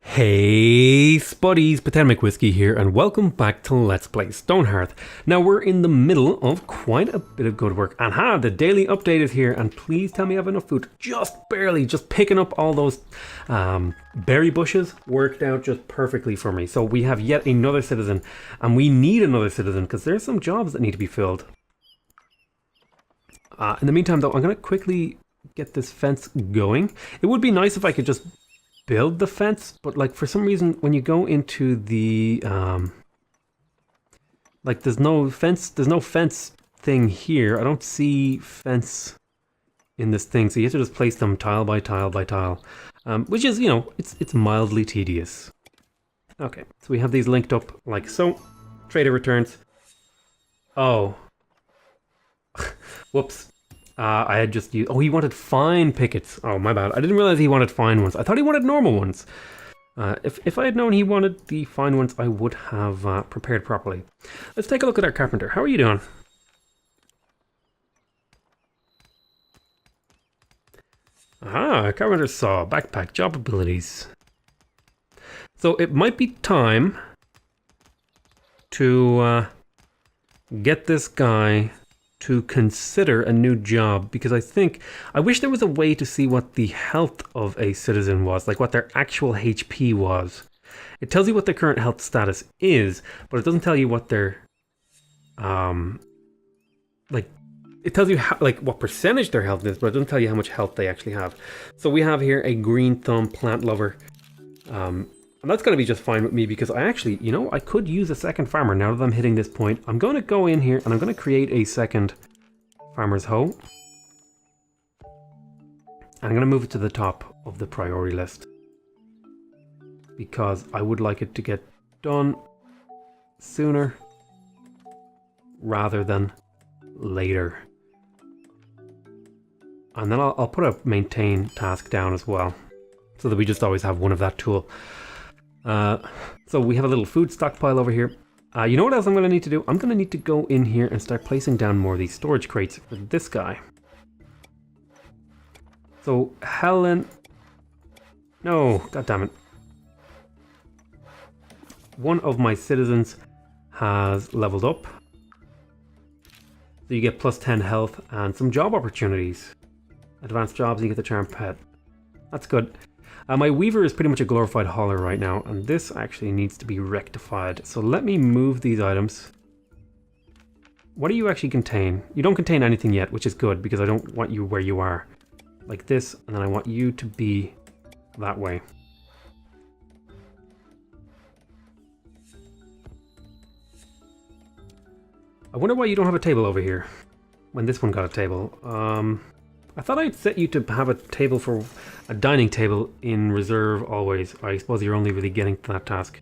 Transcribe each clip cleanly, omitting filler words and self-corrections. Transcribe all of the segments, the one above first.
Hey spuddies, PotatoMcWhiskey here, and welcome back to Let's Play Stonehearth. Now we're in the middle of quite a bit of good work, and the daily update is here, and please tell me I have enough food. Just barely, just picking up all those berry bushes worked out just perfectly for me. So we have yet another citizen, and we need another citizen because there's some jobs that need to be filled. In the meantime though, I'm going to quickly get this fence going. It would be nice if I could just build the fence, but like for some reason when you go into the like there's no fence thing here. I don't see fence in this thing, so you have to just place them tile by tile by tile, which is, you know, it's mildly tedious. Okay, so we have these linked up like so. Trader returns. Oh. Whoops. I had just used... Oh, he wanted fine pickets. Oh, my bad. I didn't realize he wanted fine ones. I thought he wanted normal ones. If I had known he wanted the fine ones, I would have prepared properly. Let's take a look at our carpenter. How are you doing? Ah, carpenter saw, backpack, job abilities. So it might be time to get this guy to consider a new job, because I wish there was a way to see what the health of a citizen was, like what their actual HP was. It tells you what their current health status is, but it doesn't tell you what their it tells you how, like what percentage their health is, but it doesn't tell you how much health they actually have. So we have here a green thumb plant lover. And that's going to be just fine with me, because I actually, you know, I could use a second farmer now that I'm hitting this point. I'm going to go in here and I'm going to create a second farmer's hoe. And I'm going to move it to the top of the priority list, because I would like it to get done sooner rather than later. And then I'll put a maintain task down as well, so that we just always have one of that tool. So we have a little food stockpile over here. You know what else I'm going to need to do? I'm going to need to go in here and start placing down more of these storage crates for this guy. So Helen... No, goddammit. One of my citizens has leveled up. So you get plus 10 health and some job opportunities. Advanced jobs, and you get the charm pet. That's good. My weaver is pretty much a glorified hauler right now, and this actually needs to be rectified. So let me move these items. What do you actually contain? You don't contain anything yet, which is good, because I don't want you where you are. Like this, and then I want you to be that way. I wonder why you don't have a table over here, when this one got a table. I thought I'd set you to have a table for a dining table in reserve always. I suppose you're only really getting to that task.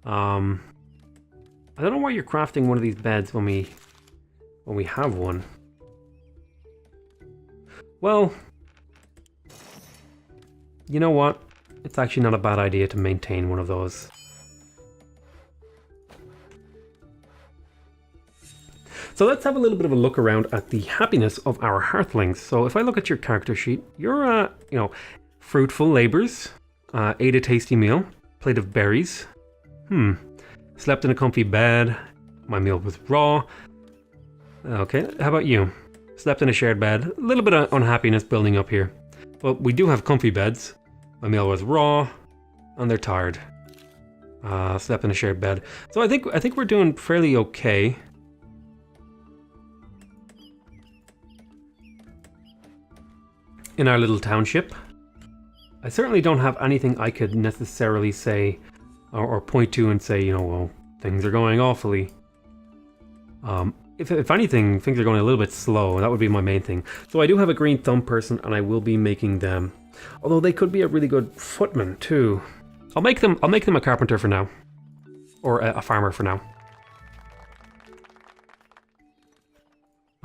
I don't know why you're crafting one of these beds when we have one. Well, you know what? It's actually not a bad idea to maintain one of those. So let's have a little bit of a look around at the happiness of our hearthlings. So if I look at your character sheet, you're, you know, fruitful labors, ate a tasty meal, plate of berries, slept in a comfy bed, my meal was raw. Okay, how about you? Slept in a shared bed, a little bit of unhappiness building up here. But we do have comfy beds, my meal was raw, and they're tired. Slept in a shared bed. So I think we're doing fairly okay. In our little township. I certainly don't have anything I could necessarily say or point to and say, you know, well, things are going awfully. If anything, things are going a little bit slow. That would be my main thing. So I do have a green thumb person, and I will be making them. Although they could be a really good footman too. I'll make them a carpenter for now, or a farmer for now.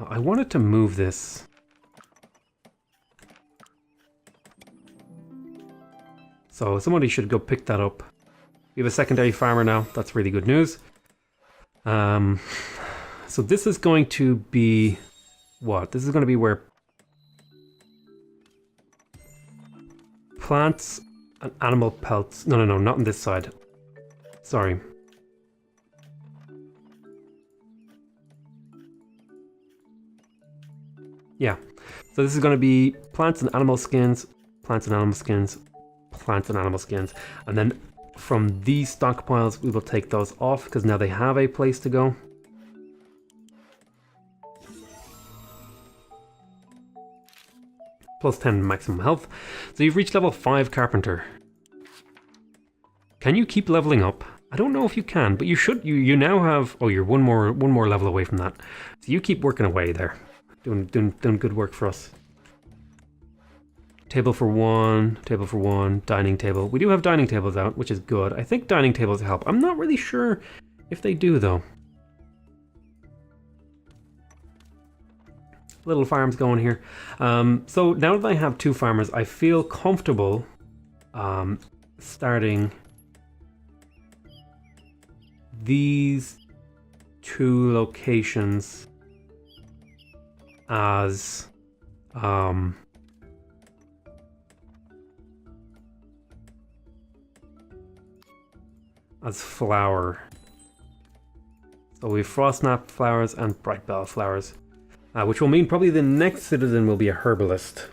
I wanted to move this. So somebody should go pick that up. We have a secondary farmer now. That's really good news. So this is going to be... What? This is going to be where plants and animal pelts. No, not on this side. Sorry. Yeah. So this is going to be plants and animal skins, plants and animal skins, plants and animal skins. And then from these stockpiles, we will take those off because now they have a place to go. Plus 10 maximum health. So you've reached level 5 carpenter. Can you keep leveling up? I don't know if you can, but you should. You now have. Oh, you're one more level away from that. So you keep working away there, doing good work for us. Table for one, dining table. We do have dining tables out, which is good. I think dining tables help. I'm not really sure if they do though. Little farms going here. So now that I have 2 farmers, I feel comfortable starting these 2 locations as flower. So we have frostnap flowers and bright bell flowers, which will mean probably the next citizen will be a herbalist.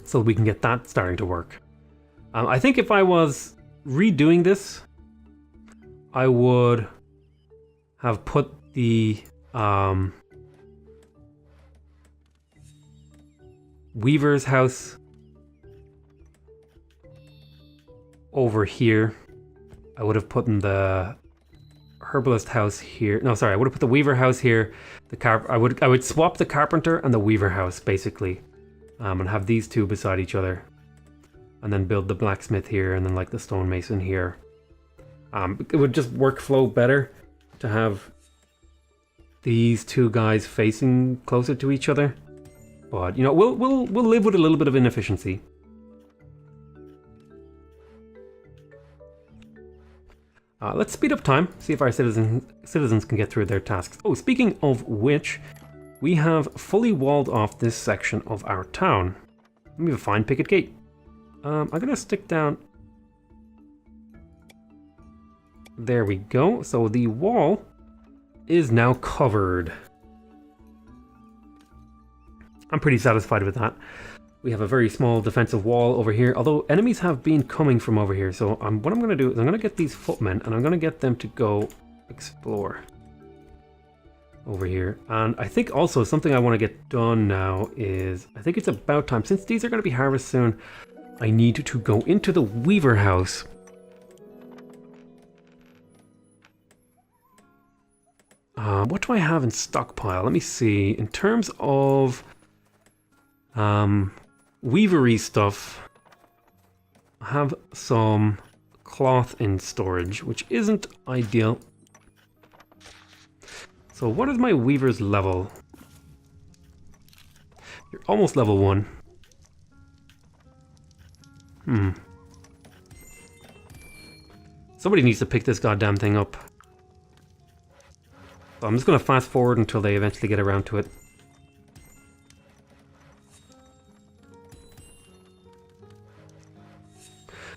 So we can get that starting to work. I think if I was redoing this, I would have put the weaver's house over here. I would have put in the herbalist house here. No, sorry, I would have put the weaver house here. I would swap the carpenter and the weaver house basically, and have these 2 beside each other, and then build the blacksmith here, and then like the stonemason here. It would just workflow better to have these 2 guys facing closer to each other. But you know, we'll live with a little bit of inefficiency. Let's speed up time, see if our citizens can get through their tasks. Oh, speaking of which, we have fully walled off this section of our town. We have a fine picket gate. I'm gonna stick down. There we go. So the wall is now covered. I'm pretty satisfied with that. We have a very small defensive wall over here, although enemies have been coming from over here. So what I'm going to do is I'm going to get these footmen and I'm going to get them to go explore over here. And I think also something I want to get done now is, I think it's about time, since these are going to be harvested soon, I need to go into the weaver house. What do I have in stockpile? Let me see. In terms of weavery stuff, I have some cloth in storage, which isn't ideal. So what is my weaver's level? You're almost level 1. Somebody needs to pick this goddamn thing up. So I'm just going to fast forward until they eventually get around to it.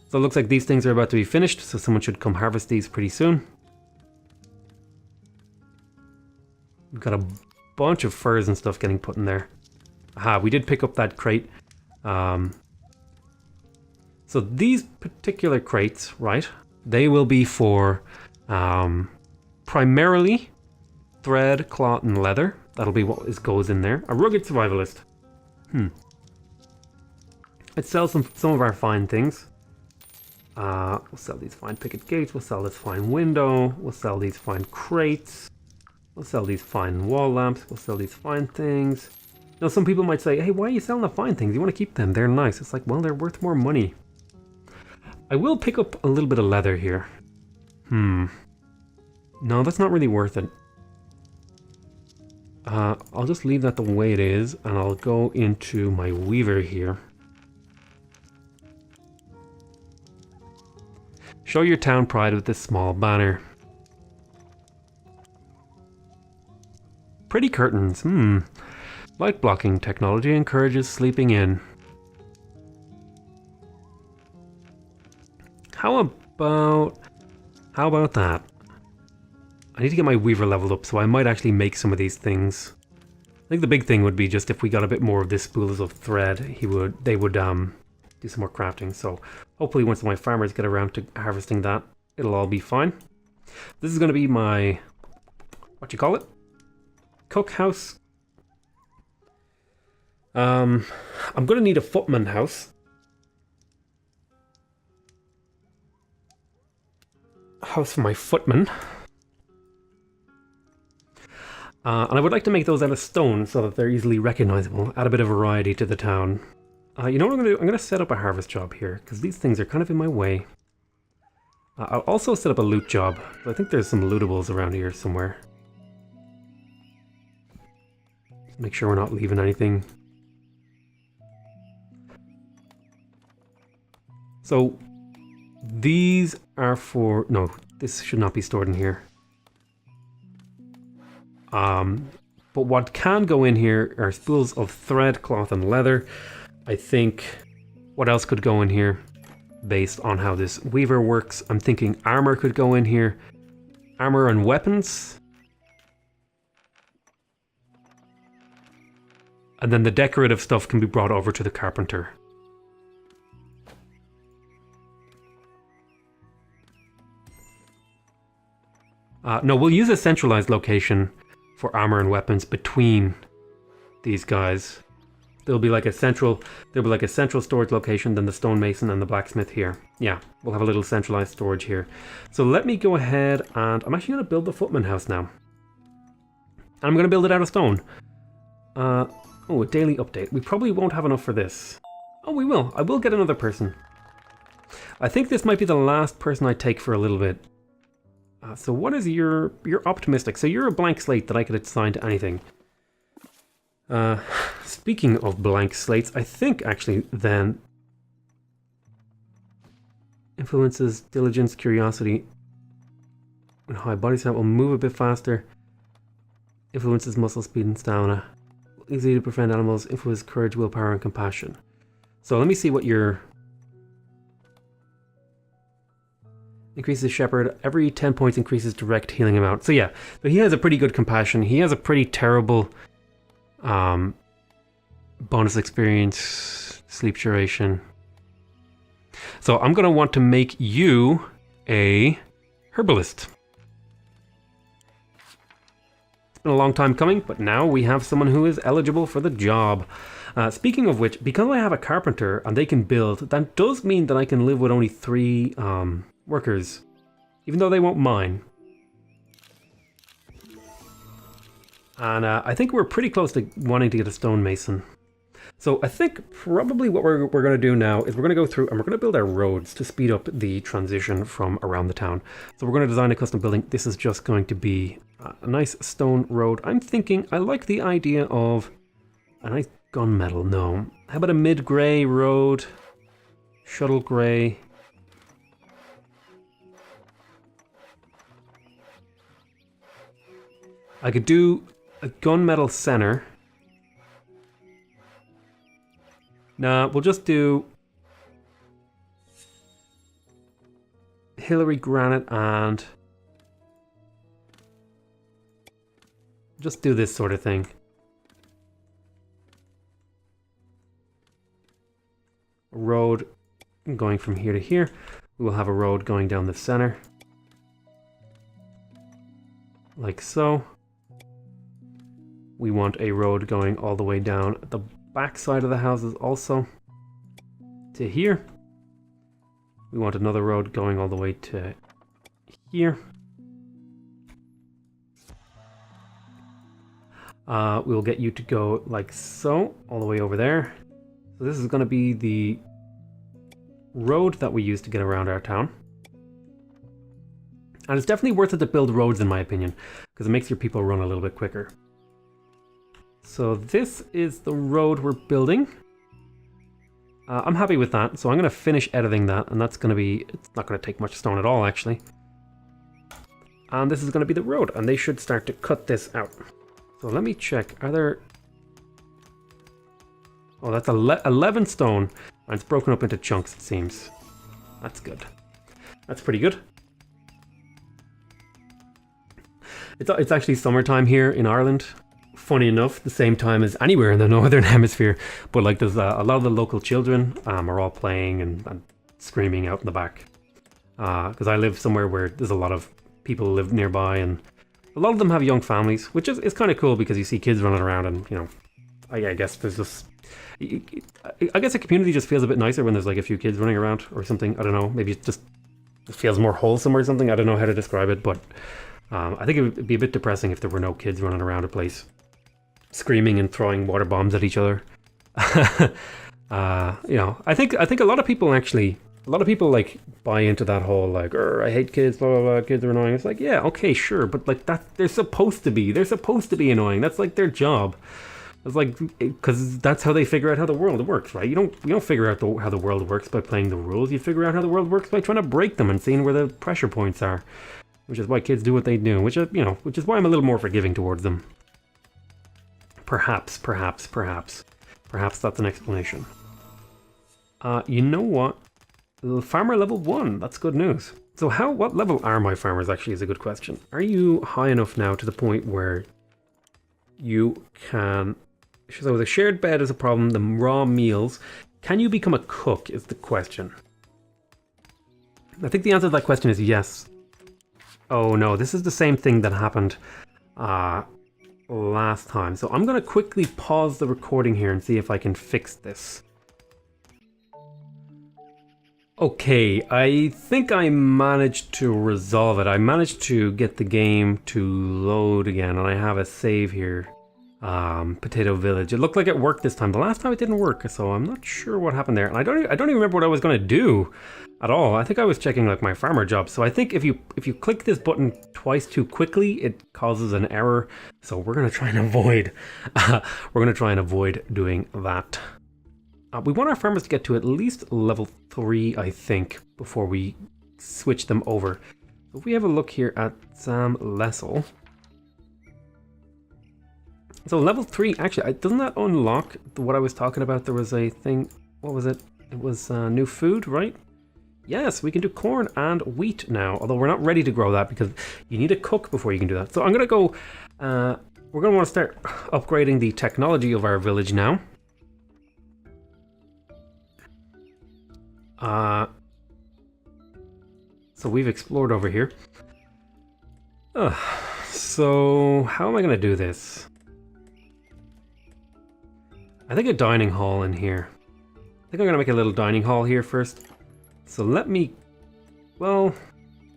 So it looks like these things are about to be finished, so someone should come harvest these pretty soon. We've got a bunch of furs and stuff getting put in there. Aha, we did pick up that crate. So these particular crates, right, they will be for primarily thread, cloth, and leather. That'll be what goes in there. A rugged survivalist. Let's sell some of our fine things. We'll sell these fine picket gates. We'll sell this fine window. We'll sell these fine crates. We'll sell these fine wall lamps. We'll sell these fine things. Now, some people might say, hey, why are you selling the fine things? You want to keep them. They're nice. It's like, well, they're worth more money. I will pick up a little bit of leather here. No, that's not really worth it. I'll just leave that the way it is, and I'll go into my weaver here. Show your town pride with this small banner. Pretty curtains, Light blocking technology encourages sleeping in. how about that? I need to get my weaver leveled up, so I might actually make some of these things. I think the big thing would be just if we got a bit more of this spools of thread, they would do some more crafting. So hopefully once my farmers get around to harvesting that, it'll all be fine. This is going to be my, what you call it? Cook house. I'm going to need a footman house. House for my footman. And I would like to make those out of stone so that they're easily recognizable. Add a bit of variety to the town. You know what I'm going to do? I'm going to set up a harvest job here, because these things are kind of in my way. I'll also set up a loot job. I think there's some lootables around here somewhere. Make sure we're not leaving anything. So, these are for... No, this should not be stored in here. But what can go in here are spools of thread, cloth, and leather. I think... What else could go in here? Based on how this weaver works, I'm thinking armor could go in here. Armor and weapons. And then the decorative stuff can be brought over to the carpenter. No, we'll use a centralized location for armor and weapons between these guys. There'll be like a central storage location, then the stonemason and the blacksmith here. Yeah, we'll have a little centralized storage here. So let me go ahead and I'm actually going to build the footman house now. I'm going to build it out of stone. Oh, a daily update. We probably won't have enough for this. Oh, we will. I will get another person. I think this might be the last person I take for a little bit. So what is you're optimistic. So you're a blank slate that I could assign to anything. Speaking of blank slates, I think actually then influences diligence, curiosity, and high body stamina will move a bit faster. Influences muscle speed and stamina. Easy to befriend animals. Influences courage, willpower, and compassion. So let me see what your increases shepherd. Every 10 points increases direct healing amount. So yeah, but he has a pretty good compassion. He has a pretty terrible bonus experience, sleep duration. So I'm going to want to make you a herbalist. It's been a long time coming, but now we have someone who is eligible for the job. Speaking of which, because I have a carpenter and they can build, that does mean that I can live with only 3 workers, even though they won't mine. And I think we're pretty close to wanting to get a stonemason. So I think probably what we're going to do now is we're going to go through and we're going to build our roads to speed up the transition from around the town. So we're going to design a custom building. This is just going to be a nice stone road. I'm thinking I like the idea of a nice gunmetal. No. How about a mid-grey road? Shuttle grey. I could do a gunmetal center. Nah, we'll just do Hillary granite and just do this sort of thing. A road going from here to here. We will have a road going down the center. Like so. We want a road going all the way down the back side of the houses also to here. We want another road going all the way to here. We'll get you to go like so, all the way over there. So this is going to be the road that we use to get around our town. And it's definitely worth it to build roads in my opinion, because it makes your people run a little bit quicker. So this is the road we're building. I'm happy with that, so I'm going to finish editing that, and that's going to be, it's not going to take much stone at all actually. And this is going to be the road, and they should start to cut this out. So let me check, are there... Oh, that's 11 stone, and it's broken up into chunks it seems. That's good. That's pretty good. It's actually summertime here in Ireland. Funny enough, the same time as anywhere in the Northern Hemisphere. But like there's a lot of the local children are all playing and screaming out in the back. Because I live somewhere where there's a lot of people who live nearby, and a lot of them have young families, which is kind of cool because you see kids running around, and you know, I guess there's just, I guess a community just feels a bit nicer when there's like a few kids running around or something. I don't know, maybe it feels more wholesome or something. I don't know how to describe it, but I think it would be a bit depressing if there were no kids running around a place screaming and throwing water bombs at each other. You know, I think a lot of people actually. A lot of people like buy into that whole like, I hate kids, blah blah blah, kids are annoying. It's like, yeah, okay, sure, but like they're supposed to be annoying. That's like their job. It's like, because that's how they figure out how the world works, right? You don't figure out how the world works by playing the rules. You figure out how the world works by trying to break them and seeing where the pressure points are, which is why kids do what they do. Which is why I'm a little more forgiving towards them. Perhaps that's an explanation. You know what? Farmer level 1, that's good news. So what level are my farmers actually is a good question. Are you high enough now to the point where you can... So the shared bed is a problem, the raw meals. Can you become a cook is the question. I think the answer to that question is yes. Oh no, this is the same thing that happened last time. So I'm going to quickly pause the recording here and see if I can fix this. Okay, I think I managed to resolve it. I managed to get the game to load again, and I have a save here. Potato Village. It looked like it worked this time. The last time it didn't work, so I'm not sure what happened there. And I don't even remember what I was going to do at all. I think I was checking like my farmer job. So I think if you click this button twice too quickly, it causes an error. So we're going to try and avoid doing that. We want our farmers to get to at least level 3, I think, before we switch them over. If we have a look here at Sam Lessel. So level 3, actually, doesn't that unlock what I was talking about? There was a thing, what was it? It was new food, right? Yes, we can do corn and wheat now, although we're not ready to grow that because you need to cook before you can do that. So I'm going to go, we're going to want to start upgrading the technology of our village now. So we've explored over here. So how am I going to do this? I think a dining hall in here. I think I'm going to make a little dining hall here first. So let me... Well,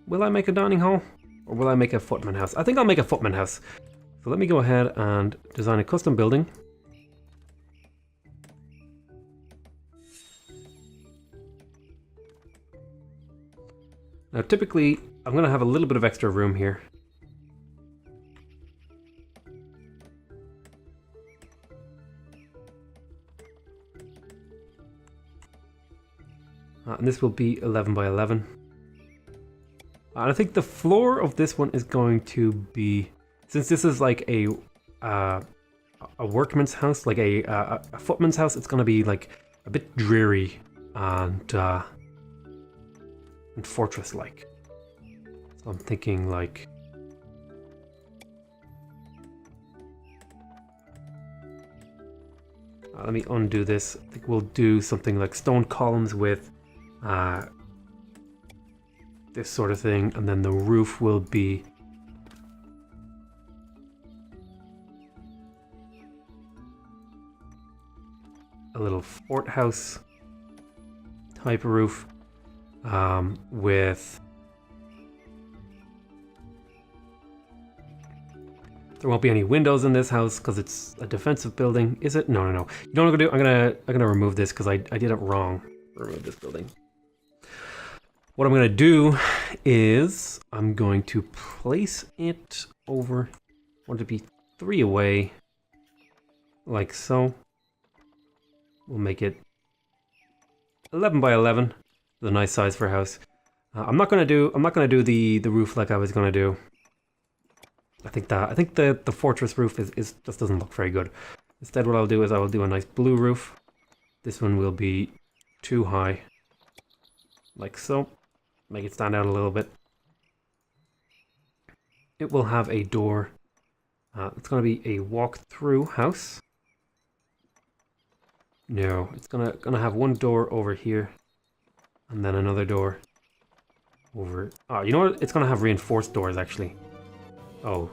will I make a dining hall? Or will I make a footman house? I think I'll make a footman house. So let me go ahead and design a custom building. Now typically, I'm going to have a little bit of extra room here. And this will be 11 by 11. And I think the floor of this one is going to be, since this is like a workman's house, like a footman's house, it's going to be like a bit dreary and fortress-like. So I'm thinking like... let me undo this. I think we'll do something like stone columns with this sort of thing, and then the roof will be a little fort house type roof with... There won't be any windows in this house because it's a defensive building. Is it? No. You know what I'm gonna do? I'm gonna remove this because I did it wrong. Remove this building. What I'm gonna do is I'm going to place it over. I want it to be 3 away, like so. We'll make it 11 by 11. It's a nice size for a house. I'm not gonna do the roof like I was gonna do. I think the fortress roof is just doesn't look very good. Instead, what I'll do is I will do a nice blue roof. This one will be too high, like so. make it stand out a little bit. It will have a door. It's going to be a walk-through house. No, it's gonna have one door over here, and then another door over. Oh, you know what? It's gonna have reinforced doors actually. Oh,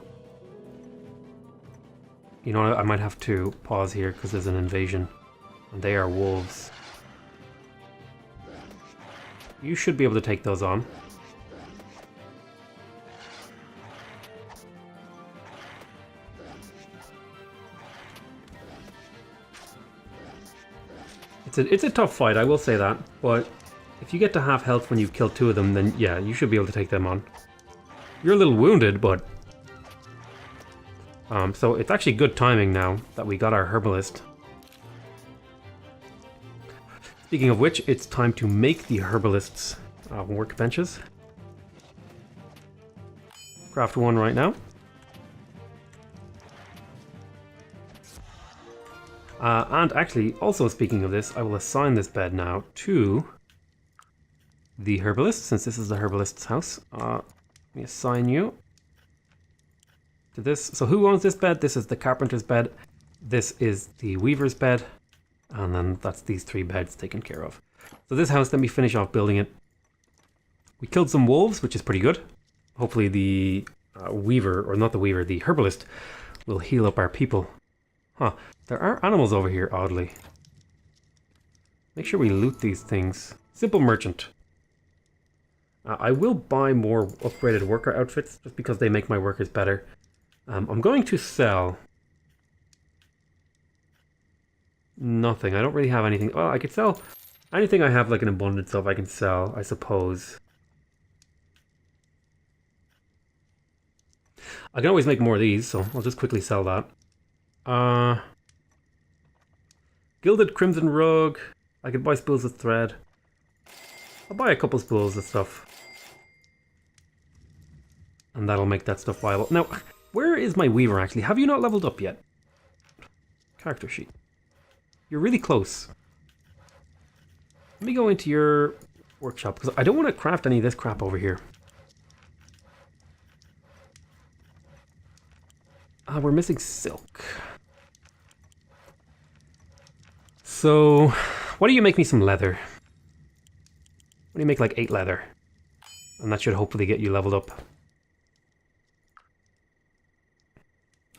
you know what? I might have to pause here because there's an invasion, and they are wolves. You should be able to take those on. It's a tough fight, I will say that, but if you get to half health when you've killed two of them, then yeah, you should be able to take them on. You're a little wounded, but... so it's actually good timing now that we got our herbalist. Speaking of which, it's time to make the herbalist's workbenches. Craft one right now. And actually, also speaking of this, I will assign this bed now to the herbalist, since this is the herbalist's house. Let me assign you to this. So who owns this bed? This is the carpenter's bed. This is the weaver's bed. And then that's these three beds taken care of. So this house, let me finish off building it. We killed some wolves, which is pretty good. Hopefully the weaver, or not the weaver, the herbalist will heal up our people. Huh, there are animals over here, oddly. Make sure we loot these things. Simple merchant. I will buy more upgraded worker outfits, just because they make my workers better. I'm going to sell... nothing. I don't really have anything. Well, I could sell anything I have like an abundance of, I can sell, I suppose. I can always make more of these, so I'll just quickly sell that. Gilded Crimson Rug. I could buy spools of thread. I'll buy a couple spools of stuff. And that'll make that stuff viable. Now, where is my weaver actually? Have you not leveled up yet? Character sheet. You're really close. Let me go into your workshop, because I don't want to craft any of this crap over here. We're missing silk. So, why don't you make me some leather? Why don't you make like 8 leather? And that should hopefully get you leveled up.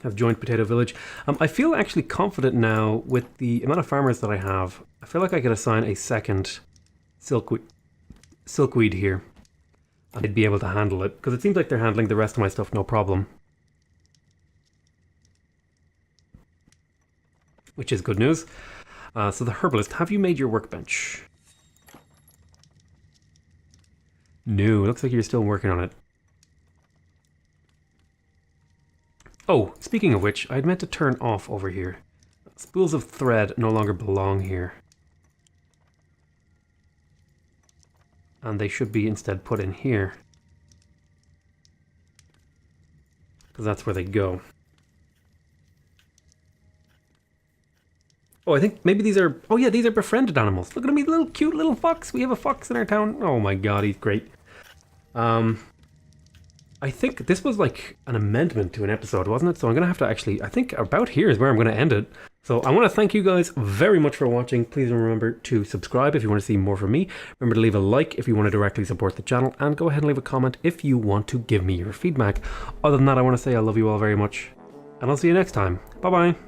Have joined Potato Village. I feel actually confident now with the amount of farmers that I have. I feel like I could assign a second silkweed here. And I'd be able to handle it, because it seems like they're handling the rest of my stuff no problem. Which is good news. So the herbalist, have you made your workbench? No, looks like you're still working on it. Oh, speaking of which, I'd meant to turn off over here. Spools of thread no longer belong here. And they should be instead put in here. Because that's where they go. Oh, I think maybe these are... oh yeah, these are befriended animals. Look at me, little cute little fox. We have a fox in our town. Oh my god, he's great. I think this was like an amendment to an episode, wasn't it? So I'm going to have to actually... I think about here is where I'm going to end it. So I want to thank you guys very much for watching. Please remember to subscribe if you want to see more from me. Remember to leave a like if you want to directly support the channel. And go ahead and leave a comment if you want to give me your feedback. Other than that, I want to say I love you all very much. And I'll see you next time. Bye-bye.